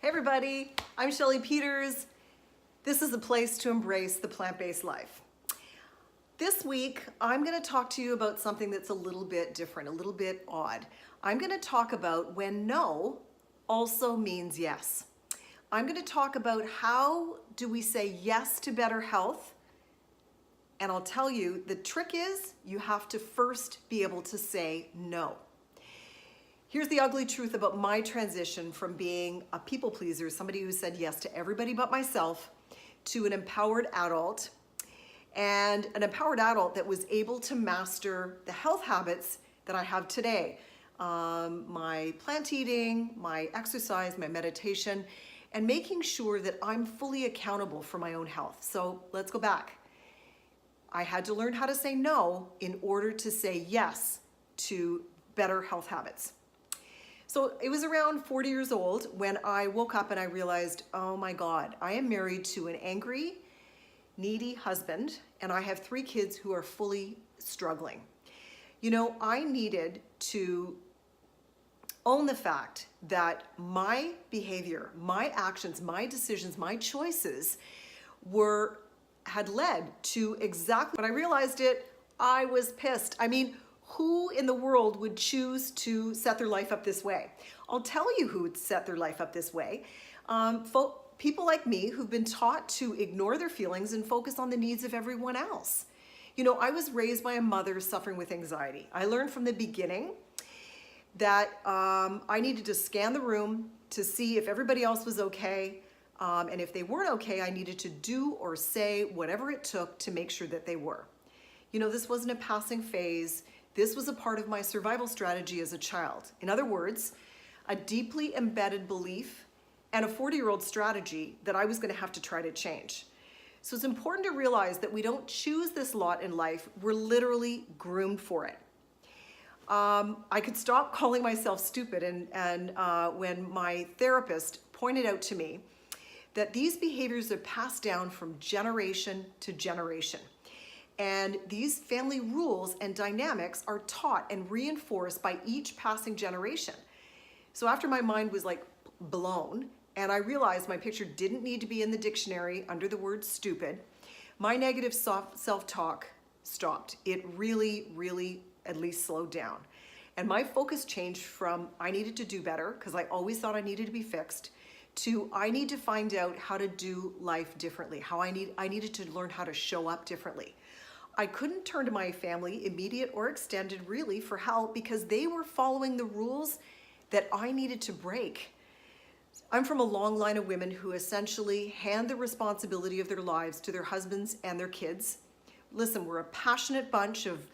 Hey everybody, I'm Shelly Peters. This is the place to embrace the plant-based life. This week, I'm going to talk to you about something that's a little bit different, a little bit odd. I'm going to talk about when no also means yes. I'm going to talk about how do we say yes to better health. And I'll tell you, the trick is you have to first be able to say no. Here's the ugly truth about my transition from being a people pleaser, somebody who said yes to everybody but myself, to an empowered adult, and an empowered adult that was able to master the health habits that I have today. My plant eating, my exercise, my meditation, and making sure that I'm fully accountable for my own health. So let's go back. I had to learn how to say no in order to say yes to better health habits. So it was around 40 years old when I woke up and I realized, oh my God, I am married to an angry, needy husband, and I have 3 kids who are fully struggling. You know, I needed to own the fact that my behavior, my actions, my decisions, my choices had led to exactly when I realized it, I was pissed. I mean, who in the world would choose to set their life up this way? I'll tell you who would set their life up this way. People like me who've been taught to ignore their feelings and focus on the needs of everyone else. You know, I was raised by a mother suffering with anxiety. I learned from the beginning that I needed to scan the room to see if everybody else was okay. And if they weren't okay, I needed to do or say whatever it took to make sure that they were. You know, this wasn't a passing phase. This was a part of my survival strategy as a child. In other words, a deeply embedded belief and a 40-year-old strategy that I was going to have to try to change. So it's important to realize that we don't choose this lot in life. We're literally groomed for it. I could stop calling myself stupid and when my therapist pointed out to me that these behaviors are passed down from generation to generation. And these family rules and dynamics are taught and reinforced by each passing generation. So after my mind was like blown, and I realized my picture didn't need to be in the dictionary under the word stupid, my negative self-talk stopped. It really at least slowed down. And my focus changed from I needed to do better, because I always thought I needed to be fixed, to I need to find out how to do life differently, I needed to learn how to show up differently. I couldn't turn to my family, immediate or extended, really, for help because they were following the rules that I needed to break. I'm from a long line of women who essentially hand the responsibility of their lives to their husbands and their kids. Listen, we're a passionate bunch of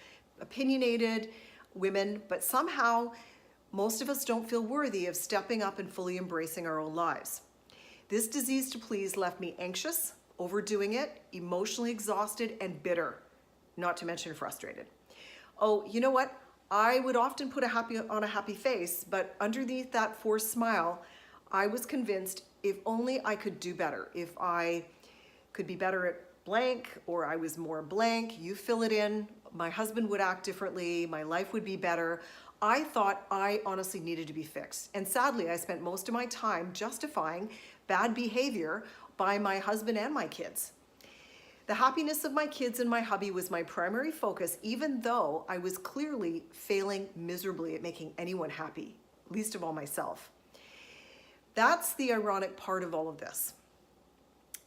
opinionated women, but somehow most of us don't feel worthy of stepping up and fully embracing our own lives. This disease to please left me anxious, overdoing it, emotionally exhausted, and bitter. Not to mention frustrated. Oh, you know what? I would often put on a happy face, but underneath that forced smile, I was convinced if only I could do better, if I could be better at blank, or I was more blank, you fill it in, my husband would act differently, my life would be better. I thought I honestly needed to be fixed. And sadly, I spent most of my time justifying bad behavior by my husband and my kids. The happiness of my kids and my hubby was my primary focus, even though I was clearly failing miserably at making anyone happy, least of all myself. That's the ironic part of all of this.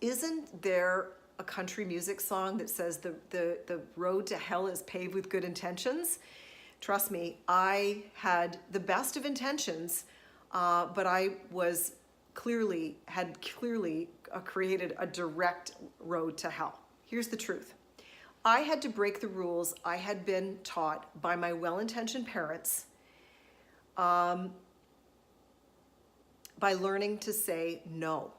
Isn't there a country music song that says the road to hell is paved with good intentions? Trust me, I had the best of intentions, but I had clearly created a direct road to hell. Here's the truth. I had to break the rules I had been taught by my well-intentioned parents by learning to say no,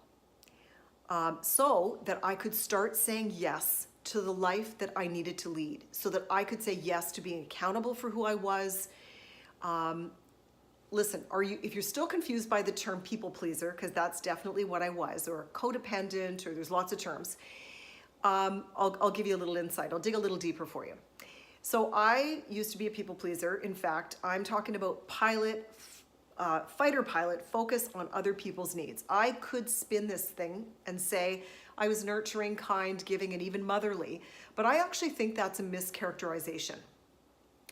so that I could start saying yes to the life that I needed to lead, so that I could say yes to being accountable for who I was. Listen, if you're still confused by the term people pleaser, because that's definitely what I was, or codependent, or there's lots of terms, I'll give you a little insight. I'll dig a little deeper for you. So I used to be a people pleaser. In fact, I'm talking about pilot fighter pilot focus on other people's needs. I could spin this thing and say I was nurturing, kind, giving, and even motherly, but I actually think that's a mischaracterization.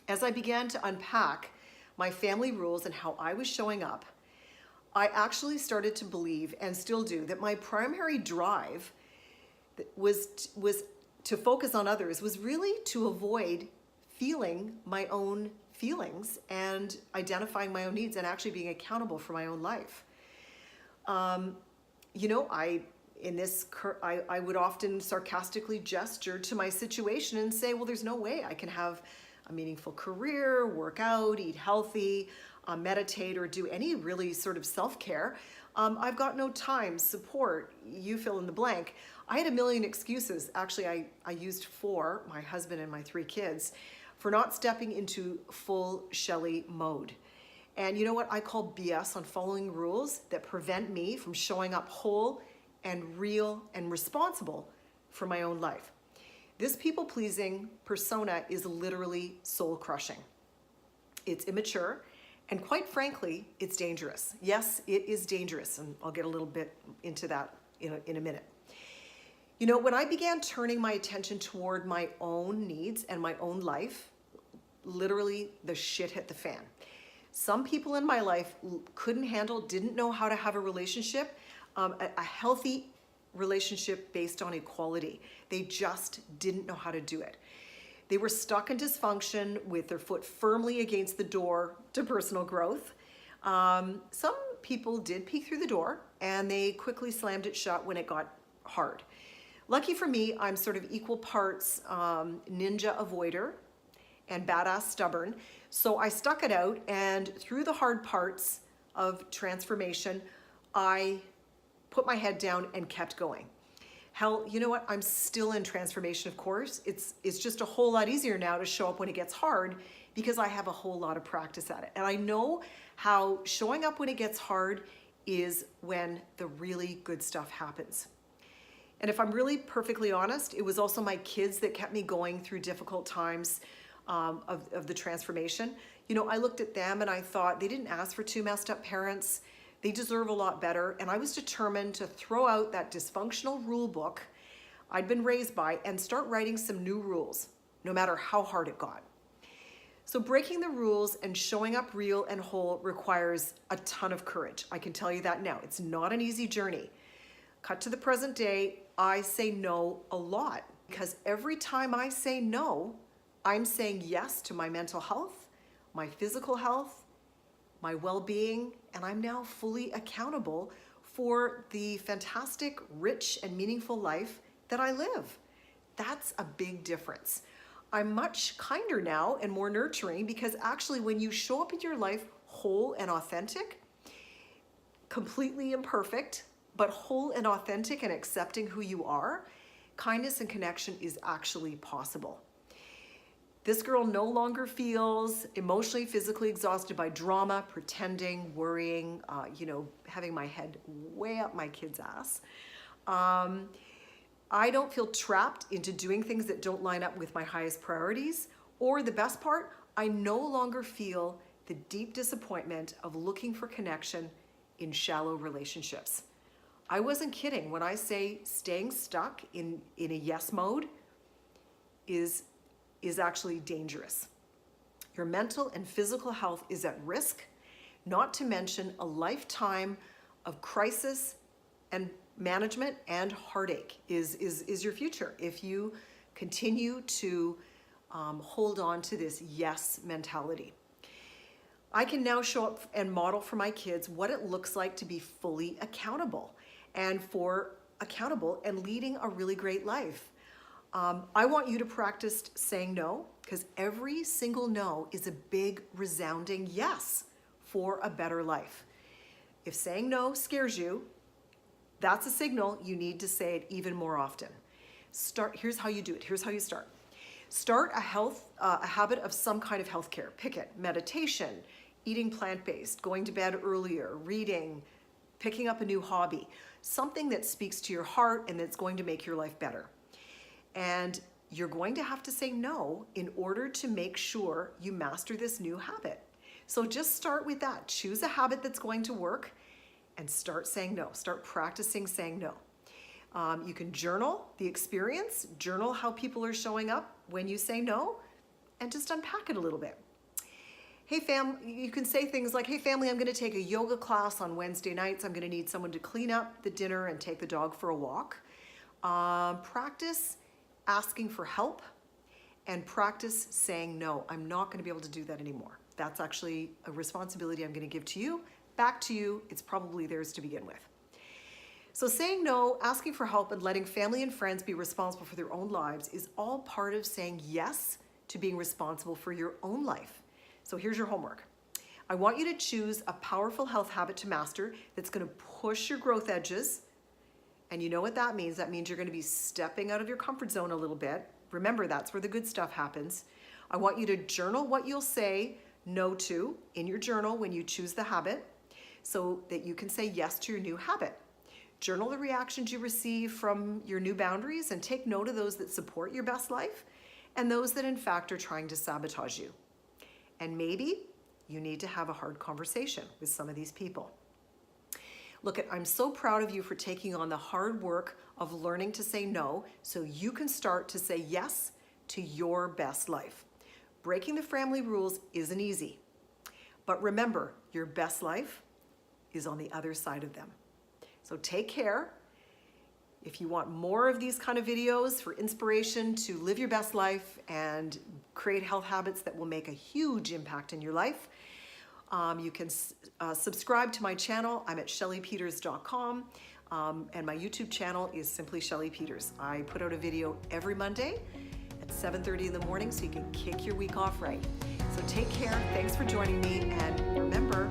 As I began to unpack my family rules and how I was showing up, I actually started to believe, and still do, that my primary drive was to focus on others was really to avoid feeling my own feelings and identifying my own needs and actually being accountable for my own life. I would often sarcastically gesture to my situation and say, well, there's no way I can have a meaningful career, work out, eat healthy, meditate, or do any really sort of self-care. I've got no time, support, you fill in the blank. I had a million excuses. Actually, I used 4, my husband and my 3 kids, for not stepping into full Shelley mode. And you know what? I call BS on following rules that prevent me from showing up whole and real and responsible for my own life. This people-pleasing persona is literally soul-crushing. It's immature, and quite frankly, it's dangerous. Yes, it is dangerous, and I'll get a little bit into that in a minute. You know, when I began turning my attention toward my own needs and my own life, literally the shit hit the fan. Some people in my life didn't know how to have a relationship, a healthy relationship based on equality. They just didn't know how to do it. They were stuck in dysfunction with their foot firmly against the door to personal growth. Some people did peek through the door and they quickly slammed it shut when it got hard. Lucky for me, I'm sort of equal parts ninja avoider and badass stubborn. So I stuck it out, and through the hard parts of transformation, I put my head down and kept going. Hell, you know what? I'm still in transformation, of course. It's just a whole lot easier now to show up when it gets hard because I have a whole lot of practice at it. And I know how showing up when it gets hard is when the really good stuff happens. And if I'm really perfectly honest, it was also my kids that kept me going through difficult times of the transformation. You know, I looked at them and I thought they didn't ask for 2 messed up parents. They deserve a lot better. And I was determined to throw out that dysfunctional rule book I'd been raised by and start writing some new rules, no matter how hard it got. So breaking the rules and showing up real and whole requires a ton of courage. I can tell you that now. It's not an easy journey. Cut to the present day, I say no a lot because every time I say no, I'm saying yes to my mental health, my physical health, my well-being, and I'm now fully accountable for the fantastic, rich, and meaningful life that I live. That's a big difference. I'm much kinder now and more nurturing because actually when you show up in your life whole and authentic, completely imperfect, but whole and authentic and accepting who you are, kindness and connection is actually possible. This girl no longer feels emotionally, physically exhausted by drama, pretending, worrying, having my head way up my kid's ass. I don't feel trapped into doing things that don't line up with my highest priorities. Or the best part, I no longer feel the deep disappointment of looking for connection in shallow relationships. I wasn't kidding when I say staying stuck in a yes mode is actually dangerous. Your mental and physical health is at risk, not to mention a lifetime of crisis and management and heartache is your future if you continue to hold on to this yes mentality. I can now show up and model for my kids what it looks like to be fully accountable and leading a really great life. I want you to practice saying no, because every single no is a big resounding yes for a better life. If saying no scares you, that's a signal you need to say it even more often. Here's how you do it. Here's how you start. Start a habit of some kind of healthcare. Pick it: meditation, eating plant-based, going to bed earlier, reading, picking up a new hobby, something that speaks to your heart and that's going to make your life better. And you're going to have to say no in order to make sure you master this new habit. So just start with that. Choose a habit that's going to work and start saying no. Start practicing saying no. You can journal the experience, journal how people are showing up when you say no, and just unpack it a little bit. Hey fam, you can say things like, hey family, I'm gonna take a yoga class on Wednesday nights. I'm gonna need someone to clean up the dinner and take the dog for a walk. Practice asking for help and practice saying no. I'm not gonna be able to do that anymore. That's actually a responsibility I'm gonna give to you, back to you. It's probably theirs to begin with. So saying no, asking for help, and letting family and friends be responsible for their own lives is all part of saying yes to being responsible for your own life. So here's your homework. I want you to choose a powerful health habit to master that's gonna push your growth edges. And you know what that means? That means you're gonna be stepping out of your comfort zone a little bit. Remember, that's where the good stuff happens. I want you to journal what you'll say no to in your journal when you choose the habit so that you can say yes to your new habit. Journal the reactions you receive from your new boundaries and take note of those that support your best life and those that in fact are trying to sabotage you. And maybe you need to have a hard conversation with some of these people. Look, I'm so proud of you for taking on the hard work of learning to say no so you can start to say yes to your best life. Breaking the family rules isn't easy, but remember, your best life is on the other side of them. So take care. If you want more of these kind of videos for inspiration to live your best life and create health habits that will make a huge impact in your life, you can subscribe to my channel. I'm at shellypeters.com, and my YouTube channel is simply Shelly Peters. I put out a video every Monday at 7:30 in the morning so you can kick your week off right. So take care. Thanks for joining me, and remember,